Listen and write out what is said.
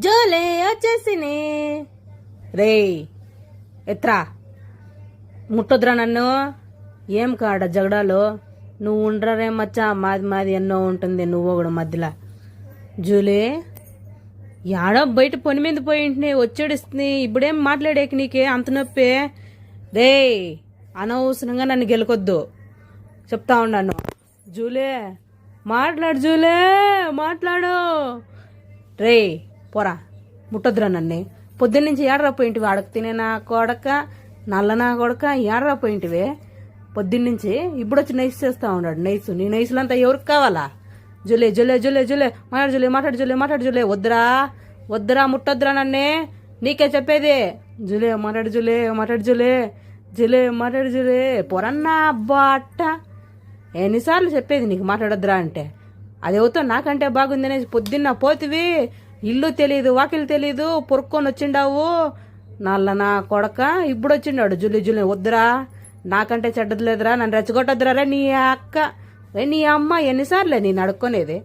జోలే వచ్చేసినే రే ఎత్రా ముట్టొద్దురా నన్ను. ఏం కాడ జగడాలు నువ్వు ఉండరే మచ్చా, మాది మాది ఎన్నో ఉంటుంది, నువ్వు కూడా మధ్యలో. జూలే యాడో బయట పని మీద పోయింటిని వచ్చేడిస్తుంది, ఇప్పుడేం మాట్లాడేకి నీకే అంత నొప్పి? రే అనవసరంగా నన్ను గెలకొద్దు చెప్తా ఉన్నాను. జూలే మాట్లాడు, జూలే మాట్లాడు. రే పోరా ముట్టొద్దురా నన్ను. పొద్దున్నుంచి ఏడరా పోయింటివి? అడగ తినే నా కొడక, నల్ల నా కొడక, ఏడరా పోయింటివే పొద్దున్నుంచి? ఇప్పుడు వచ్చి నైస్ చేస్తా ఉన్నాడు. నైసు నీ నైసులంతా ఎవరికి కావాలా? జూలే జూలే జూలే జూలే మాట్లాడు, జూలే మాట్లాడు, జూలే మాట్లాడు, జూలే వద్దురా వద్దురా ముట్టొద్దురా నన్నే, నీకే చెప్పేది. జూలే మాట్లాడు, జూలే మాట్లాడు, జూలే జూలే మాట్లాడు, జూలే పొరన్నా అబ్బా అట్ట. ఎన్నిసార్లు చెప్పేది నీకు మాట్లాడొద్దురా అంటే? అది అవుతా నాకంటే బాగుంది అనేసి పొద్దున్న పోతివి, ఇల్లు తెలీదు వాకిలు తెలీదు పొరుక్కొని వచ్చిండావు నల్ల నా కొడక. ఇప్పుడు వచ్చిండాడు జూలే జూలే వద్దురా, నాకంటే చెడ్డది లేదురా, నన్ను రెచ్చగొట్టొద్దురా రే నీ అక్క నీ అమ్మ. ఎన్నిసార్లే నేను అడుక్కునేది?